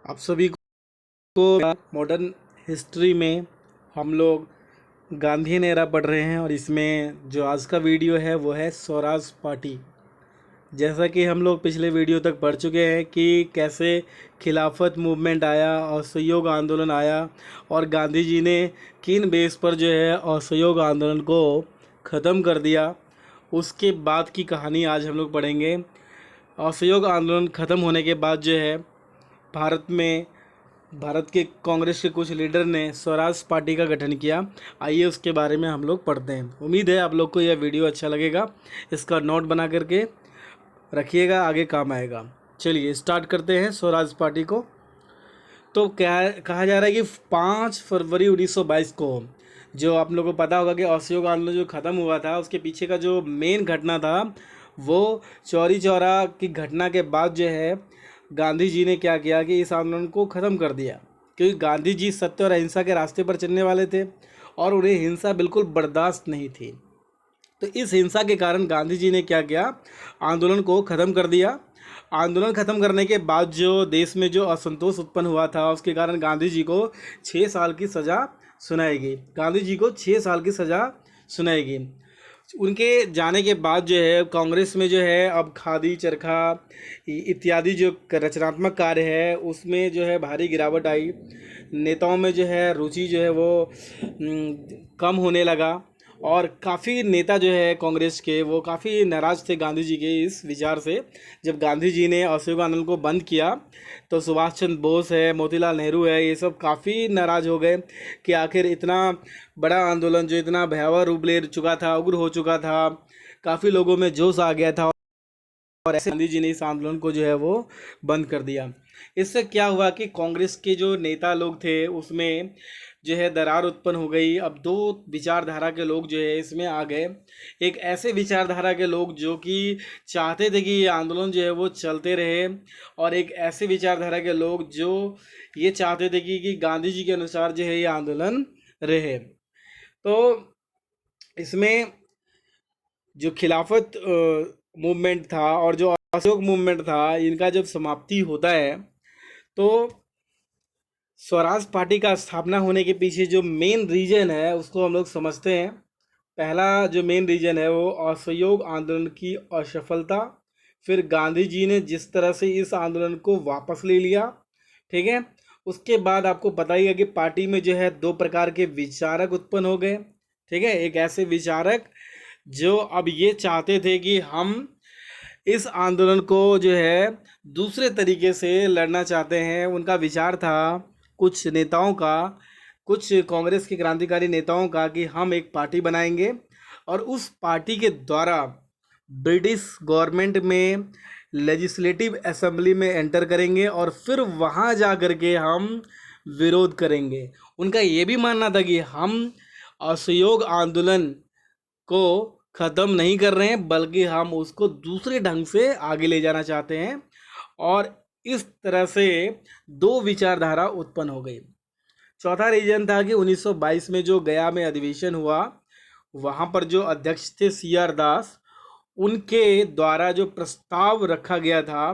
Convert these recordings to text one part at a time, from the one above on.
आप सभी को मॉडर्न हिस्ट्री में हम लोग गांधीयन एरा पढ़ रहे हैं और इसमें जो आज का वीडियो है वो है स्वराज पार्टी। जैसा कि हम लोग पिछले वीडियो तक पढ़ चुके हैं कि कैसे खिलाफत मूवमेंट आया, असहयोग आंदोलन आया और गांधी जी ने किन बेस पर जो है असहयोग आंदोलन को ख़त्म कर दिया। उसके बाद की कहानी आज हम लोग पढ़ेंगे। असहयोग आंदोलन ख़त्म होने के बाद जो है भारत के कांग्रेस के कुछ लीडर ने स्वराज पार्टी का गठन किया। आइए उसके बारे में हम लोग पढ़ते हैं। उम्मीद है आप लोग को यह वीडियो अच्छा लगेगा। इसका नोट बना करके रखिएगा, आगे काम आएगा। चलिए स्टार्ट करते हैं स्वराज पार्टी को। तो क्या कहा जा रहा है कि 5 फरवरी 1922 को, जो आप लोगों को पता होगा कि असहयोग आंदोलन जो ख़त्म हुआ था उसके पीछे का जो मेन घटना था वो चौरी चौरा की घटना के बाद जो है गांधी जी ने क्या किया कि इस आंदोलन को ख़त्म कर दिया, क्योंकि गांधी जी सत्य और अहिंसा के रास्ते पर चलने वाले थे और उन्हें हिंसा बिल्कुल बर्दाश्त नहीं थी। तो इस हिंसा के कारण गांधी जी ने क्या किया, आंदोलन को ख़त्म कर दिया। आंदोलन ख़त्म करने के बाद जो देश में जो असंतोष उत्पन्न हुआ था उसके कारण गांधी जी को 6 साल की सज़ा सुनाई गई। गांधी जी को 6 साल की सज़ा सुनाई गई। उनके जाने के बाद जो है कांग्रेस में जो है अब खादी चरखा इत्यादि जो रचनात्मक कार्य है उसमें जो है भारी गिरावट आई। नेताओं में जो है रुचि जो है वो कम होने लगा और काफ़ी नेता जो है कांग्रेस के वो काफ़ी नाराज़ थे गांधी जी के इस विचार से। जब गांधी जी ने असहयोग आंदोलन को बंद किया तो सुभाष चंद्र बोस है, मोतीलाल नेहरू है, ये सब काफ़ी नाराज़ हो गए कि आखिर इतना बड़ा आंदोलन जो इतना भयावह रूप ले चुका था, उग्र हो चुका था, काफ़ी लोगों में जोश आ गया था और ऐसे गांधी जी ने इस आंदोलन को जो है वो बंद कर दिया। इससे क्या हुआ कि कांग्रेस के जो नेता लोग थे उसमें जो है दरार उत्पन्न हो गई। अब दो विचारधारा के लोग जो है इसमें आ गए। एक ऐसे विचारधारा के लोग जो कि चाहते थे कि ये आंदोलन जो है वो चलते रहे और एक ऐसे विचारधारा के लोग जो ये चाहते थे कि गांधी जी के अनुसार जो है ये आंदोलन रहे। तो इसमें जो खिलाफत मूवमेंट था और जो असहयोग मूवमेंट था, इनका जब समाप्ति होता है तो स्वराज पार्टी का स्थापना होने के पीछे जो मेन रीजन है उसको हम लोग समझते हैं। पहला जो मेन रीजन है वो असहयोग आंदोलन की असफलता, फिर गांधी जी ने जिस तरह से इस आंदोलन को वापस ले लिया, ठीक है। उसके बाद आपको पता ही है कि पार्टी में जो है दो प्रकार के विचारक उत्पन्न हो गए, ठीक है। एक ऐसे विचारक जो अब ये चाहते थे कि हम इस आंदोलन को जो है दूसरे तरीके से लड़ना चाहते हैं। उनका विचार था कुछ नेताओं का, कुछ कांग्रेस के क्रांतिकारी नेताओं का, कि हम एक पार्टी बनाएंगे और उस पार्टी के द्वारा ब्रिटिश गवर्नमेंट में लेजिस्लेटिव असेंबली में एंटर करेंगे और फिर वहाँ जा कर के हम विरोध करेंगे। उनका ये भी मानना था कि हम असहयोग आंदोलन को ख़त्म नहीं कर रहे हैं बल्कि हम उसको दूसरे ढंग से आगे ले जाना चाहते हैं और इस तरह से दो विचारधारा उत्पन्न हो गई। चौथा रीजन था कि 1922 में जो गया में अधिवेशन हुआ वहाँ पर जो अध्यक्ष थे CR दास, उनके द्वारा जो प्रस्ताव रखा गया था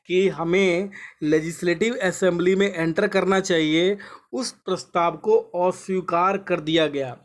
कि हमें लेजिस्लेटिव असेंबली में एंटर करना चाहिए, उस प्रस्ताव को अस्वीकार कर दिया गया।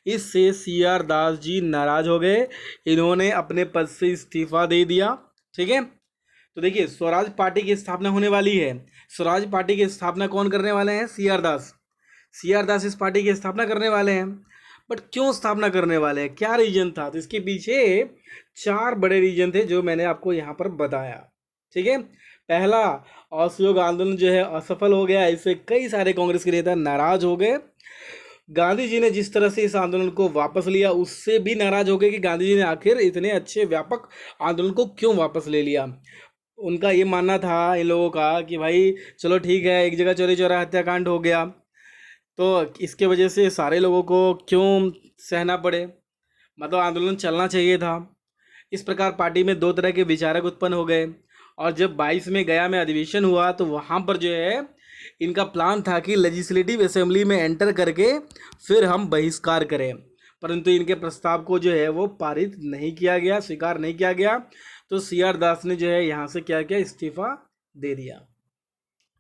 इससे CR दास जी नाराज हो गए, इन्होंने अपने पद से इस्तीफा दे दिया, ठीक है। तो देखिए स्वराज पार्टी की स्थापना होने वाली है। स्वराज पार्टी की स्थापना कौन करने वाले हैं? CR दास। CR दास इस पार्टी की स्थापना करने वाले हैं। बट क्यों स्थापना करने वाले हैं, क्या रीजन था? तो इसके पीछे 4 बड़े रीजन थे जो मैंने आपको यहाँ पर बताया, ठीक है। पहला, असहयोग आंदोलन जो है असफल हो गया, इससे कई सारे कांग्रेस के नेता नाराज हो गए। गांधी जी ने जिस तरह से इस आंदोलन को वापस लिया उससे भी नाराज हो गए कि गांधी जी ने आखिर इतने अच्छे व्यापक आंदोलन को क्यों वापस ले लिया। उनका ये मानना था इन लोगों का कि भाई चलो ठीक है, एक जगह चौरी चौरा हत्याकांड हो गया तो इसके वजह से सारे लोगों को क्यों सहना पड़े, मतलब आंदोलन चलना चाहिए था। इस प्रकार पार्टी में दो तरह के विचारक उत्पन्न हो गए और जब 22 में गया में अधिवेशन हुआ तो वहाँ पर जो है इनका प्लान था कि लेजिस्लेटिव असेंबली में एंटर करके फिर हम बहिष्कार करें, परंतु इनके प्रस्ताव को जो है वो पारित नहीं किया गया, स्वीकार नहीं किया गया। तो CR दास ने जो है यहाँ से क्या किया, इस्तीफा दे दिया।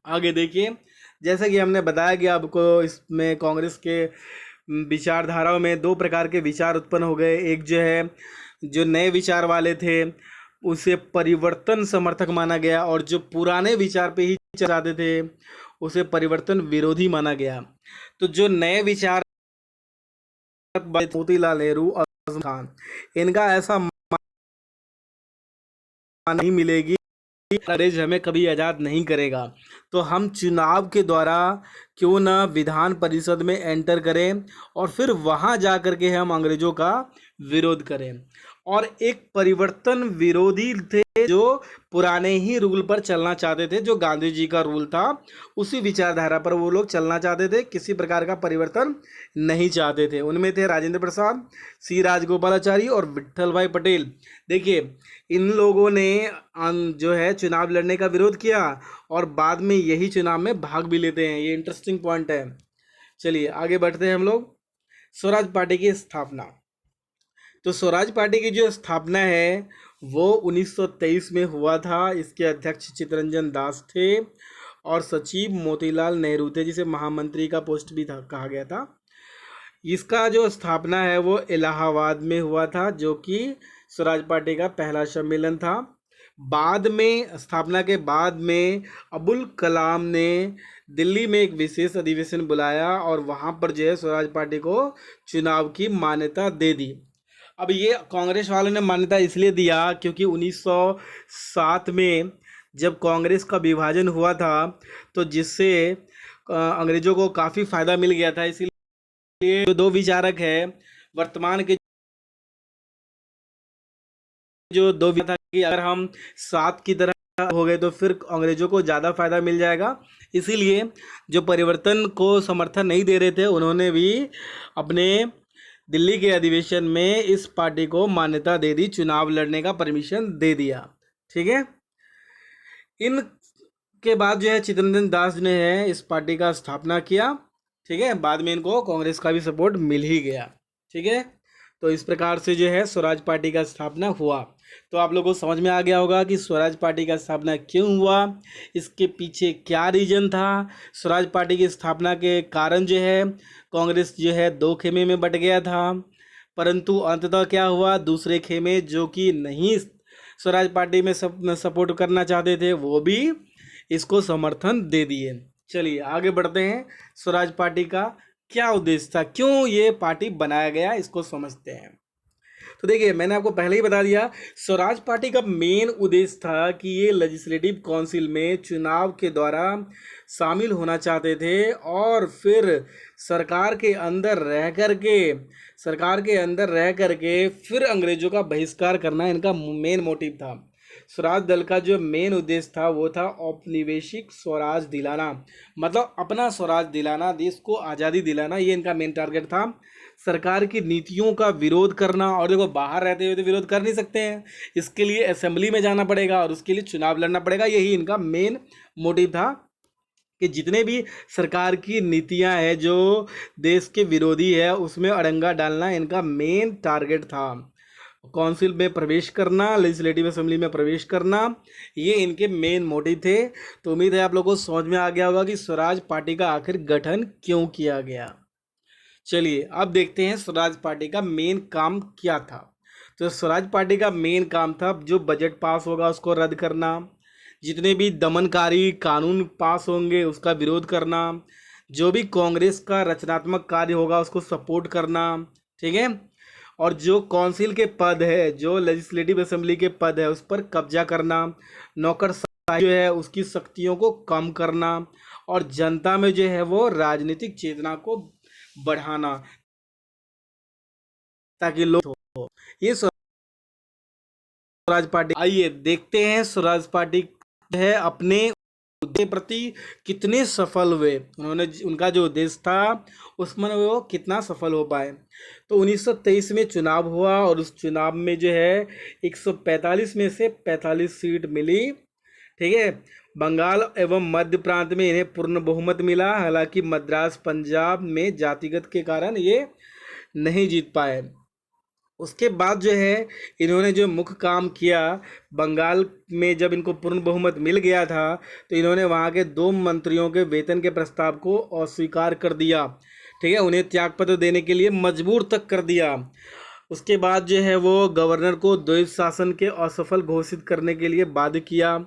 आगे देखिए, जैसा कि हमने बताया कि आपको इसमें कांग्रेस के विचारधाराओं में दो प्रकार के विचार उत्पन्न हो गए। एक जो है जो नए विचार वाले थे उसे परिवर्तन समर्थक माना गया, और जो पुराने विचार पे ही चाहते थे उसे परिवर्तन विरोधी माना गया। तो जो नए विचार मोतीलाल नेहरू और आजम खान, इनका ऐसा नहीं मिलेगी अंग्रेज हमें कभी आज़ाद नहीं करेगा, तो हम चुनाव के द्वारा क्यों ना विधान परिषद में एंटर करें और फिर वहां जा कर के हम अंग्रेजों का विरोध करें। और एक परिवर्तन विरोधी थे जो पुराने ही रूल पर चलना चाहते थे, जो गांधी जी का रूल था उसी विचारधारा पर वो लोग चलना चाहते थे, किसी प्रकार का परिवर्तन नहीं चाहते थे। उनमें थे राजेंद्र प्रसाद, सी राजगोपालाचारी और विट्ठल भाई पटेल। देखिए, इन लोगों ने जो है चुनाव लड़ने का विरोध किया और बाद में यही चुनाव में भाग भी लेते हैं। ये इंटरेस्टिंग पॉइंट है। चलिए आगे बढ़ते हैं हम लोग। स्वराज पार्टी की स्थापना। तो स्वराज पार्टी की जो स्थापना है वो 1923 में हुआ था। इसके अध्यक्ष चित्तरंजन दास थे और सचिव मोतीलाल नेहरू थे, जिसे महामंत्री का पोस्ट भी था कहा गया था। इसका जो स्थापना है वो इलाहाबाद में हुआ था, जो कि स्वराज पार्टी का पहला सम्मेलन था। बाद में स्थापना के बाद में अबुल कलाम ने दिल्ली में एक विशेष अधिवेशन बुलाया और वहाँ पर जो है स्वराज पार्टी को चुनाव की मान्यता दे दी। अब ये कांग्रेस वालों ने मान्यता इसलिए दिया क्योंकि 1907 में जब कांग्रेस का विभाजन हुआ था तो जिससे अंग्रेजों को काफ़ी फ़ायदा मिल गया था। इसलिए जो दो विचारक हैं वर्तमान के, जो दो विचार था कि अगर हम सात की तरह हो गए तो फिर अंग्रेजों को ज़्यादा फायदा मिल जाएगा। इसीलिए जो परिवर्तन को समर्थन नहीं दे रहे थे उन्होंने भी अपने दिल्ली के अधिवेशन में इस पार्टी को मान्यता दे दी, चुनाव लड़ने का परमिशन दे दिया। ठीक है। इन के बाद जो है चित्तरंजन दास ने है इस पार्टी का स्थापना किया। ठीक है, बाद में इनको कांग्रेस का भी सपोर्ट मिल ही गया। ठीक है, तो इस प्रकार से जो है स्वराज पार्टी का स्थापना हुआ। तो आप लोगों को समझ में आ गया होगा कि स्वराज पार्टी का स्थापना क्यों हुआ, इसके पीछे क्या रीजन था। स्वराज पार्टी की स्थापना के कारण जो है कांग्रेस जो है दो खेमे में बट गया था, परंतु अंततः क्या हुआ, दूसरे खेमे जो कि नहीं स्वराज पार्टी में सपोर्ट करना चाहते थे वो भी इसको समर्थन दे दिए। चलिए आगे बढ़ते हैं। स्वराज पार्टी का क्या उद्देश्य था, क्यों ये पार्टी बनाया गया, इसको समझते हैं। तो देखिए, मैंने आपको पहले ही बता दिया, स्वराज पार्टी का मेन उद्देश्य था कि ये लेजिस्लेटिव काउंसिल में चुनाव के द्वारा शामिल होना चाहते थे और फिर सरकार के अंदर रह करके फिर अंग्रेजों का बहिष्कार करना इनका मेन मोटिव था। स्वराज दल का जो मेन उद्देश्य था वो था औपनिवेशिक स्वराज दिलाना, मतलब अपना स्वराज दिलाना, देश को आज़ादी दिलाना, ये इनका मेन टारगेट था। सरकार की नीतियों का विरोध करना, और देखो बाहर रहते हुए तो विरोध कर नहीं सकते हैं, इसके लिए असेंबली में जाना पड़ेगा और उसके लिए चुनाव लड़ना पड़ेगा। यही इनका मेन मोटिव था कि जितने भी सरकार की नीतियां हैं जो देश के विरोधी है उसमें अड़ंगा डालना इनका मेन टारगेट था। काउंसिल में प्रवेश करना, लेजिस्लेटिव असेंबली में प्रवेश करना, ये इनके मेन मोटिव थे। तो उम्मीद है आप लोगों को समझ में आ गया होगा कि स्वराज पार्टी का आखिर गठन क्यों किया गया। चलिए अब देखते हैं स्वराज पार्टी का मेन काम क्या था। तो स्वराज पार्टी का मेन काम था जो बजट पास होगा उसको रद्द करना, जितने भी दमनकारी कानून पास होंगे उसका विरोध करना, जो भी कांग्रेस का रचनात्मक कार्य होगा उसको सपोर्ट करना। ठीक है, और जो काउंसिल के पद है, जो लेजिस्लेटिव असेंबली के पद है उस पर कब्जा करना, नौकरशाही जो है उसकी शक्तियों को कम करना, और जनता में जो है वो राजनीतिक चेतना को बढ़ाना ताकि लोग हो। ये स्वराज पार्टी, आइए देखते हैं स्वराज पार्टी है अपने उद्देश्य के प्रति कितने सफल हुए, उन्होंने उनका जो उद्देश्य था उसमें वो कितना सफल हो पाए। तो 1923 में चुनाव हुआ और उस चुनाव में जो है 145 में से 45 सीट मिली। ठीक है, बंगाल एवं मध्य प्रांत में इन्हें पूर्ण बहुमत मिला, हालांकि मद्रास पंजाब में जातिगत के कारण ये नहीं जीत पाए। उसके बाद जो है इन्होंने जो मुख्य काम किया, बंगाल में जब इनको पूर्ण बहुमत मिल गया था तो इन्होंने वहाँ के 2 मंत्रियों के वेतन के प्रस्ताव को अस्वीकार कर दिया। ठीक है, उन्हें त्यागपत्र देने के लिए मजबूर तक कर दिया। उसके बाद जो है वो गवर्नर को द्वैध शासन के असफल घोषित करने के लिए बाध्य किया।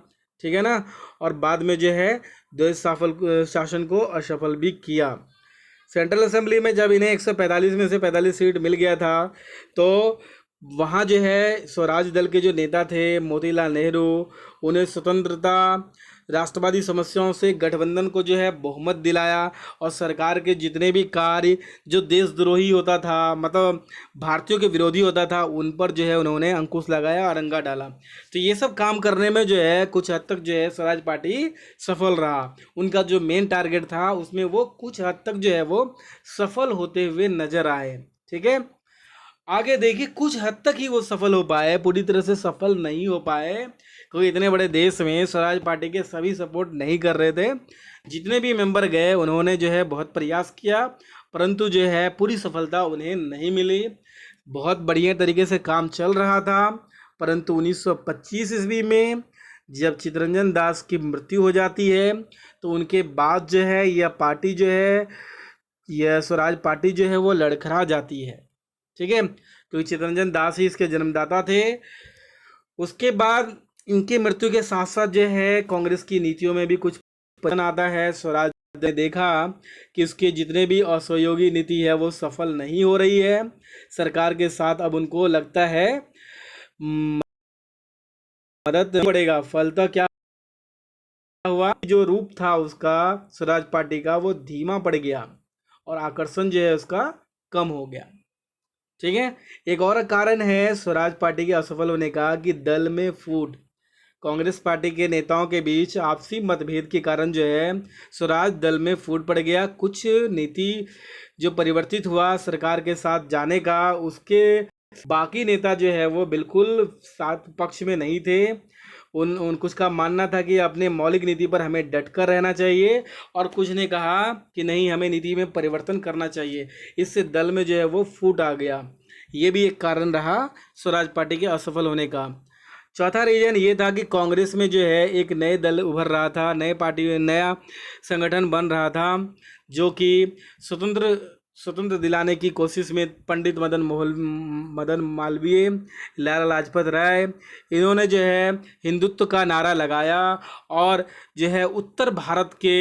ठीक है ना, और बाद में जो है द्वैध शासन को असफल भी किया। सेंट्रल असेंबली में जब इन्हें 145 में से 45 सीट मिल गया था तो वहाँ जो है स्वराज दल के जो नेता थे मोतीलाल नेहरू, उन्हें स्वतंत्रता राष्ट्रवादी समस्याओं से गठबंधन को जो है बहुमत दिलाया, और सरकार के जितने भी कार्य जो देशद्रोही होता था, मतलब भारतीयों के विरोधी होता था, उन पर जो है उन्होंने अंकुश लगाया और अंगा डाला। तो ये सब काम करने में जो है कुछ हद तक जो है स्वराज पार्टी सफल रहा। उनका जो मेन टारगेट था उसमें वो कुछ हद तक जो है वो सफल होते हुए नजर आए। ठीक है, आगे देखिए कुछ हद तक ही वो सफल हो पाए, पूरी तरह से सफल नहीं हो पाए, क्योंकि इतने बड़े देश में स्वराज पार्टी के सभी सपोर्ट नहीं कर रहे थे। जितने भी मेंबर गए उन्होंने जो है बहुत प्रयास किया, परंतु जो है पूरी सफलता उन्हें नहीं मिली। बहुत बढ़िया तरीके से काम चल रहा था, परंतु 1925 ईस्वी में जब चित्तरंजन दास की मृत्यु हो जाती है तो उनके बाद जो है यह पार्टी जो है, यह स्वराज पार्टी जो है वो लड़खड़ा जाती है। ठीक है, क्योंकि चित्तरंजन दास ही इसके जन्मदाता थे। उसके बाद इनकी मृत्यु के साथ साथ जो है कांग्रेस की नीतियों में भी कुछ परिवर्तन आता है। स्वराज ने देखा कि उसके जितने भी असहयोगी नीति है वो सफल नहीं हो रही है सरकार के साथ। अब उनको लगता है मदद नहीं पड़ेगा। फलतः क्या हुआ, जो रूप था उसका स्वराज पार्टी का वो धीमा पड़ गया और आकर्षण जो है उसका कम हो गया। ठीक है, एक और कारण है स्वराज पार्टी के असफल होने का कि दल में फूट, कांग्रेस पार्टी के नेताओं के बीच आपसी मतभेद के कारण जो है स्वराज दल में फूट पड़ गया। कुछ नीति जो परिवर्तित हुआ सरकार के साथ जाने का, उसके बाकी नेता जो है वो बिल्कुल साथ पक्ष में नहीं थे। उन कुछ का मानना था कि अपने मौलिक नीति पर हमें डटकर रहना चाहिए, और कुछ ने कहा कि नहीं, हमें नीति में परिवर्तन करना चाहिए। इससे दल में जो है वो फूट आ गया। ये भी एक कारण रहा स्वराज पार्टी के असफल होने का। चौथा रीजन ये था कि कांग्रेस में जो है एक नए दल उभर रहा था, नए पार्टी नया संगठन बन रहा था, जो कि स्वतंत्र दिलाने की कोशिश में पंडित मदन मालवीय, लाला लाजपत राय, इन्होंने जो है हिंदुत्व का नारा लगाया और जो है उत्तर भारत के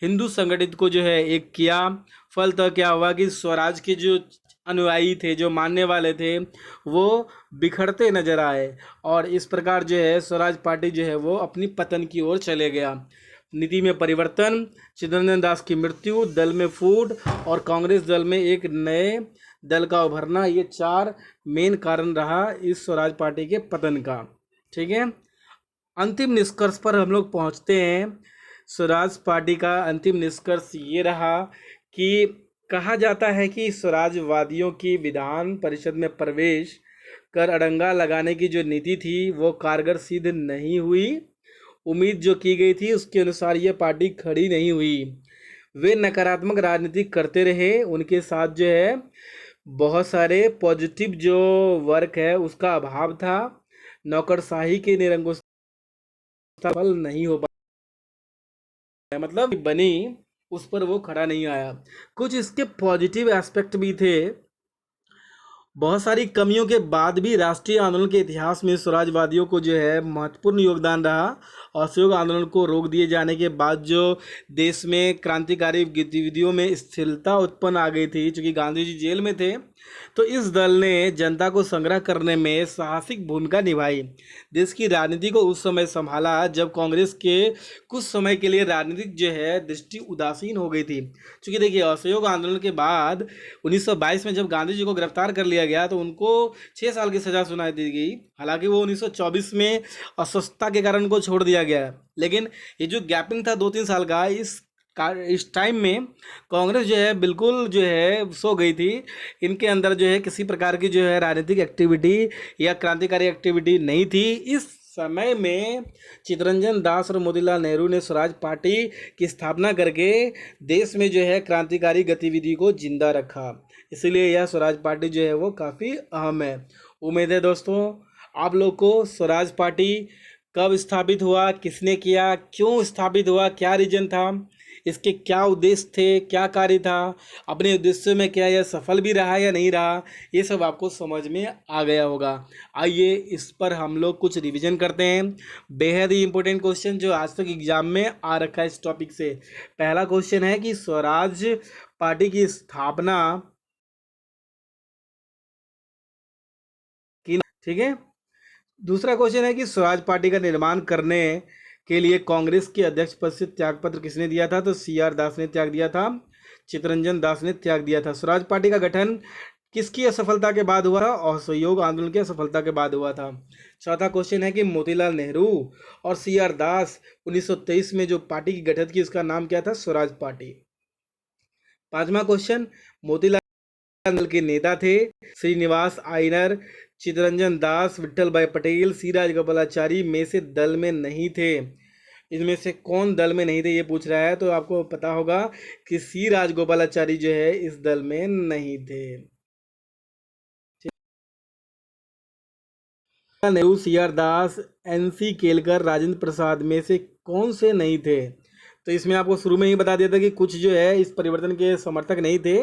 हिंदू संगठित को जो है एक किया। फलतः क्या हुआ कि स्वराज के जो अनुयायी थे, जो मानने वाले थे, वो बिखरते नजर आए, और इस प्रकार जो है स्वराज पार्टी जो है वो अपनी पतन की ओर चले गया। नीति में परिवर्तन, चित्तरंजन दास की मृत्यु, दल में फूट और कांग्रेस दल में एक नए दल का उभरना, ये 4 मेन कारण रहा इस स्वराज पार्टी के पतन का। ठीक है, अंतिम निष्कर्ष पर हम लोग पहुंचते हैं। स्वराज पार्टी का अंतिम निष्कर्ष ये रहा कि कहा जाता है कि स्वराजवादियों की विधान परिषद में प्रवेश कर अड़ंगा लगाने की जो नीति थी वो कारगर सिद्ध नहीं हुई। उम्मीद जो की गई थी उसके अनुसार ये पार्टी खड़ी नहीं हुई। वे नकारात्मक राजनीति करते रहे, उनके साथ जो है बहुत सारे पॉजिटिव जो वर्क है उसका अभाव था। नौकरशाही के निरंकुश सफल नहीं हो पाया, मतलब बनी उस पर वो खड़ा नहीं आया। कुछ इसके पॉजिटिव एस्पेक्ट भी थे। बहुत सारी कमियों के बाद भी राष्ट्रीय आंदोलन के इतिहास में स्वराजवादियों को जो है महत्वपूर्ण योगदान रहा। असहयोग आंदोलन को रोक दिए जाने के बाद जो देश में क्रांतिकारी गतिविधियों में स्थिरता उत्पन्न आ गई थी, चूँकि गांधी जी जेल में थे, तो इस दल ने जनता को संग्रह करने में साहसिक भूमिका निभाई। देश की राजनीति को उस समय संभाला जब कांग्रेस के कुछ समय के लिए राजनीतिक जो है दृष्टि उदासीन हो गई थी। चूँकि देखिए असहयोग आंदोलन के बाद 1922 में जब गांधी जी को गिरफ्तार कर लिया गया तो उनको 6 साल की सज़ा सुनाई दी गई। हालांकि वो 1924 में अस्वस्थता के कारण उनको छोड़ दिया गया, लेकिन ये जो गैपिंग था 2-3 साल का, इस टाइम में कांग्रेस जो है बिल्कुल जो है सो गई थी। इनके अंदर जो है किसी प्रकार की जो है राजनीतिक एक्टिविटी या क्रांतिकारी एक्टिविटी नहीं थी। इस समय में चित्तरंजन दास और मोतीलाल नेहरू ने स्वराज पार्टी की स्थापना करके देश में जो है क्रांतिकारी गतिविधि को जिंदा रखा। इसीलिए यह स्वराज पार्टी जो है वो काफ़ी अहम है। उम्मीद है दोस्तों आप लोग को स्वराज पार्टी कब स्थापित हुआ, किसने किया, क्यों स्थापित हुआ, क्या रीजन था, इसके क्या उद्देश्य थे, क्या कार्य था, अपने उद्देश्य में क्या यह सफल भी रहा या नहीं रहा, ये सब आपको समझ में आ गया होगा। आइए इस पर हम लोग कुछ रिवीजन करते हैं। बेहद ही इंपॉर्टेंट क्वेश्चन जो आज तक एग्जाम में आ रखा है इस टॉपिक से। पहला क्वेश्चन है कि स्वराज पार्टी की स्थापना की, ठीक है। दूसरा क्वेश्चन है कि स्वराज पार्टी का निर्माण करने के लिए कांग्रेस के अध्यक्ष पद से त्यागपत्र किसने दिया था? तो CR दास ने त्याग दिया था, चित्तरंजन दास ने त्याग दिया था। स्वराज पार्टी का गठन किसकी असफलता के बाद हुआ था? असहयोग आंदोलन की असफलता के बाद हुआ था। चौथा क्वेश्चन है कि मोतीलाल नेहरू और CR दास 1923 में जो पार्टी की गठन की उसका नाम क्या था? स्वराज पार्टी। पांचवा क्वेश्चन, मोतीलाल दल के नेता थे श्रीनिवास आयनर, चित्तरंजन दास, विट्ठल भाई पटेल, सी राजगोपालाचारी में से दल में नहीं थे। इसमें से कौन दल में नहीं थे ये पूछ रहा है, तो आपको पता होगा कि सी राजगोपालाचारी जो है इस दल में नहीं थे। नेहरू, CR दास, NC केलकर, राजेंद्र प्रसाद में से कौन से नहीं थे? तो इसमें आपको शुरू में ही बता दिया था कि कुछ जो है इस परिवर्तन के समर्थक नहीं थे।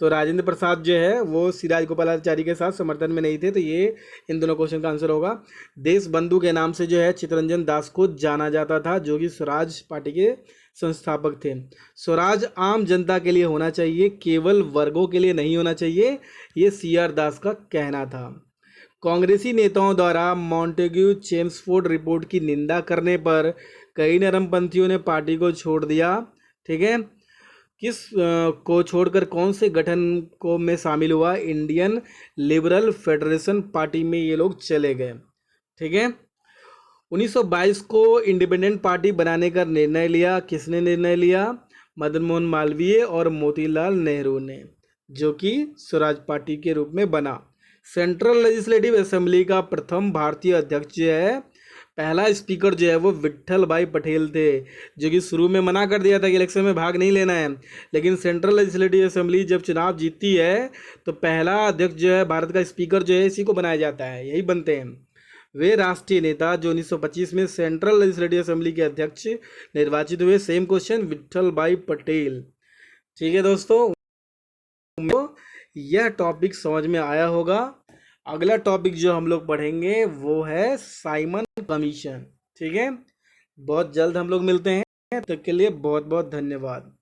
तो राजेंद्र प्रसाद जो है वो सिराज गोपालाचारी के साथ समर्थन में नहीं थे। तो ये इन दोनों क्वेश्चन का आंसर होगा। देश बंधु के नाम से जो है चित्तरंजन दास को जाना जाता था, जो कि स्वराज पार्टी के संस्थापक थे। स्वराज आम जनता के लिए होना चाहिए, केवल वर्गों के लिए नहीं होना चाहिए, ये CR दास का कहना था। कांग्रेसी नेताओं द्वारा मॉन्टेग्यू चेम्सफोर्ड रिपोर्ट की निंदा करने पर कई नरमपंथियों ने पार्टी को छोड़ दिया, ठीक है। किस को छोड़कर कौन से गठन को में शामिल हुआ? इंडियन लिबरल फेडरेशन पार्टी में ये लोग चले गए, ठीक है। 1922 को इंडिपेंडेंट पार्टी बनाने का निर्णय लिया। किसने निर्णय लिया? मदन मोहन मालवीय और मोतीलाल नेहरू ने, जो कि स्वराज पार्टी के रूप में बना। सेंट्रल लेजिस्लेटिव असेंबली का प्रथम भारतीय अध्यक्ष जो है, पहला स्पीकर जो है वो विट्ठल भाई पटेल थे, जो कि शुरू में मना कर दिया था कि इलेक्शन में भाग नहीं लेना है। लेकिन सेंट्रल लेजिस्लेटिव असेंबली जब चुनाव जीतती है तो पहला अध्यक्ष जो है भारत का स्पीकर जो है इसी को बनाया जाता है, यही बनते हैं। वे राष्ट्रीय नेता जो 1925 में सेंट्रल लेजिस्लेटिव असेंबली के अध्यक्ष निर्वाचित हुए। सेम क्वेश्चन, विट्ठल भाई पटेल, ठीक है दोस्तों। यह टॉपिक समझ में आया होगा। अगला टॉपिक जो हम लोग पढ़ेंगे वो है साइमन कमीशन, ठीक है। बहुत जल्द हम लोग मिलते हैं, तब तक के लिए बहुत बहुत धन्यवाद।